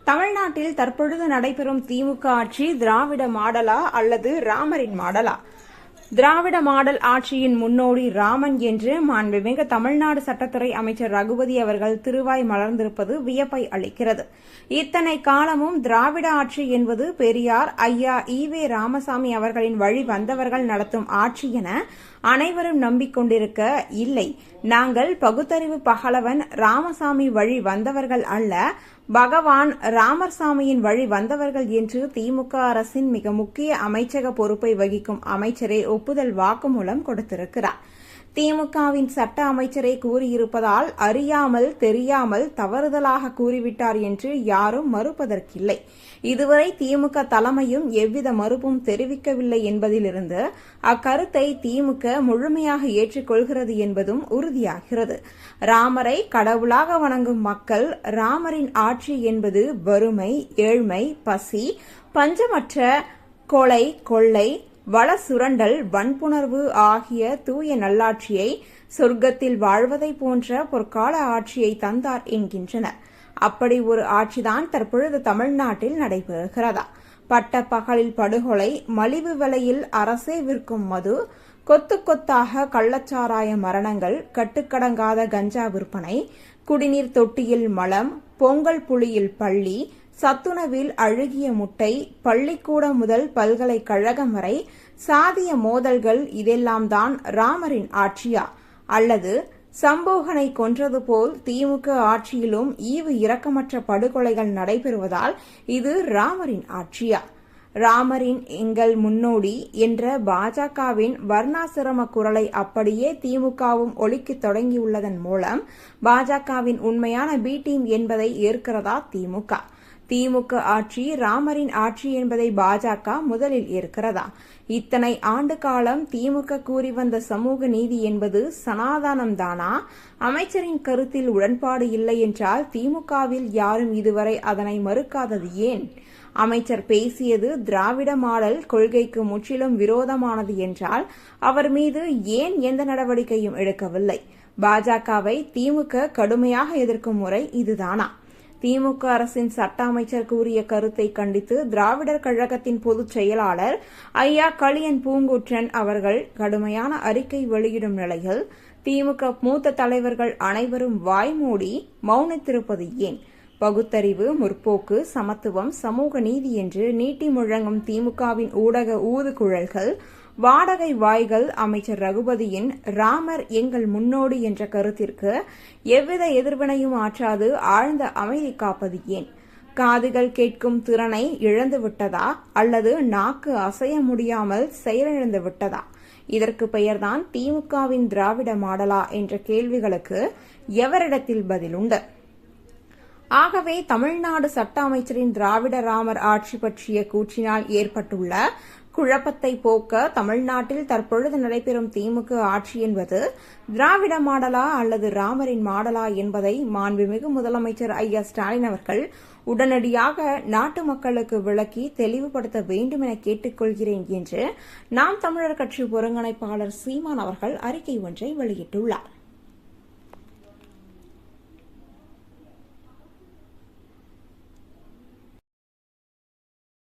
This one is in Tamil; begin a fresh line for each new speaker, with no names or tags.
தமிழ்நாட்டில் தற்பொழுது நடைபெறும் திமுக ஆட்சி திராவிட மாடலா அல்லது ராமரின் மாடலா? திராவிட மாடல் ஆட்சியின் முன்னோடி ராமன் என்று மாண்புமிகு தமிழ்நாடு சட்டத்துறை அமைச்சர் ரகுபதி அவர்கள் திருவாய் மலர்ந்திருப்பது வியப்பை அளிக்கிறது. இத்தனை காலமும் திராவிட ஆட்சி என்பது பெரியார் ஐயா ஈவே ராமசாமி அவர்களின் வழி வந்தவர்கள் நடத்தும் ஆட்சி என அனைவரும் நம்பிக்கொண்டிருக்க, இல்லை, நாங்கள் பகுத்தறிவு பகலவன் ராமசாமி வழி வந்தவர்கள் அல்ல, பகவான் ராமர்சாமியின் வழி வந்தவர்கள் என்று திமுக அரசின் மிக முக்கிய அமைச்சக பொறுப்பை வகிக்கும் அமைச்சரே ஒப்புதல் வாக்குமூலம் கொடுத்திருக்கிறார். திமுகவின் சட்ட அமைச்சரே கூறியிருப்பதால் அறியாமல் தெரியாமல் தவறுதலாக கூறிவிட்டார் என்று யாரும் மறுப்பதற்கில்லை. இதுவரை திமுக தலைமையும் எவ்வித மறுப்பும் தெரிவிக்கவில்லை என்பதிலிருந்து அக்கருத்தை திமுக முழுமையாக ஏற்றுக்கொள்கிறது என்பதும் உறுதியாகிறது. ராமரை கடவுளாக வணங்கும் மக்கள் ராமரின் ஆட்சி என்பது வறுமை, ஏழ்மை, பசி, பஞ்சமற்ற கொலை, கொள்ளை, வள சுரண்டல், வன்புணர்வு ஆகிய தூய நல்லாட்சியை, சொர்க்கத்தில் வாழ்வதை போன்ற பொற்கால ஆட்சியை தந்தார் என்கின்றனர். அப்படி ஒரு ஆட்சிதான் தற்பொழுது தமிழ்நாட்டில் நடைபெறுகிறதா? பட்ட பகலில் படுகொலை, மலிவு விலையில் அரசே விற்கும் மது, கொத்து கொத்தாக கள்ளச்சாராய மரணங்கள், கட்டுக்கடங்காத கஞ்சா விற்பனை, குடிநீர் தொட்டியில் மலம், பொங்கல் புளியில் பள்ளி, சத்துணவில் அழுகிய முட்டை, பள்ளிக்கூடம் முதல் பல்கலைக்கழகம் வரை சாதிய மோதல்கள், இதெல்லாம் தான் ராமரின் ஆட்சியா? அல்லது சம்போகனை கொன்றது போல் திமுக ஆட்சியிலும் ஈவு இரக்கமற்ற படுகொலைகள் நடைபெறுவதால் இது ராமரின் ஆட்சியா? ராமரின் எங்கள் முன்னோடி என்ற பாஜகவின் வர்ணாசிரம குரலை அப்படியே திமுகவும் ஒலிக்கத் தொடங்கியுள்ளதன் மூலம் பாஜகவின் உண்மையான பி டீம் என்பதை ஏற்கிறதா திமுக? திமுக ஆட்சி ராமரின் ஆட்சி என்பதை பாஜக முதலில் ஏற்கிறதா? இத்தனை ஆண்டு காலம் திமுக கூறி வந்த சமூக நீதி என்பது சனாதனம்தானா? அமைச்சரின் கருத்தில் உடன்பாடு இல்லை என்றால் திமுகவில் யாரும் இதுவரை அதனை மறுக்காதது ஏன்? அமைச்சர் பேசியது திராவிட மாடல் கொள்கைக்கு முற்றிலும் விரோதமானது என்றால் அவர் மீது ஏன் எந்த நடவடிக்கையும் எடுக்கவில்லை? பாஜகவை திமுக கடுமையாக எதிர்க்கும் முறை இதுதானா? திமுக அரசின் சட்ட அமைச்சர் கூறிய கருத்தை கண்டித்து திராவிடர் கழகத்தின் பொதுச் செயலாளர் ஐயா கலியன் பூங்குற்றன் அவர்கள் கடுமையான அறிக்கை வெளியிடும் நிலையில் திமுக மூத்த தலைவர்கள் அனைவரும் வாய்மூடி மௌனித்திருப்பது ஏன்? பகுத்தறிவு, முற்போக்கு, சமத்துவம், சமூக நீதி என்று நீட்டி முழங்கும் திமுகவின் ஊடக ஊதுகுழல்கள், வாடகை வாய்கள் அமைச்சர் ரகுபதியின் ராமர் எங்கள் முன்னோடி என்ற கருத்திற்கு எவ்வித எதிர்வினையும் ஆற்றாது ஆழ்ந்த அமைதி காப்பது ஏன்? காதுகள் கேட்கும் திறனை இழந்து விட்டதா அல்லது நாக்கு அசைய முடியாமல் செயலிழந்து விட்டதா? இதற்கு பெயர்தான் திமுகவின் திராவிட மாடலா என்ற கேள்விகளுக்கு எவரிடத்தில் பதிலுண்டு? ஆகவே தமிழ்நாடு சட்ட அமைச்சரின் திராவிட ராமர் ஆட்சி பற்றிய கூற்றினால் ஏற்பட்டுள்ள குழப்பத்தை போக்க தமிழ்நாட்டில் தற்பொழுது நடைபெறும் திமுக ஆட்சி என்பது திராவிட மாடலா அல்லது ராமரின் மாடலா என்பதை மாண்புமிகு முதலமைச்சர் ஐயா ஸ்டாலின் அவர்கள் உடனடியாக நாட்டு மக்களுக்கு விளக்கி தெளிவுபடுத்த வேண்டும் என கேட்டுக்கொள்கிறேன் என்று நாம் தமிழர் கட்சி ஒருங்கிணைப்பாளர் சீமான் அவர்கள் அறிக்கை ஒன்றை வெளியிட்டுள்ளார்.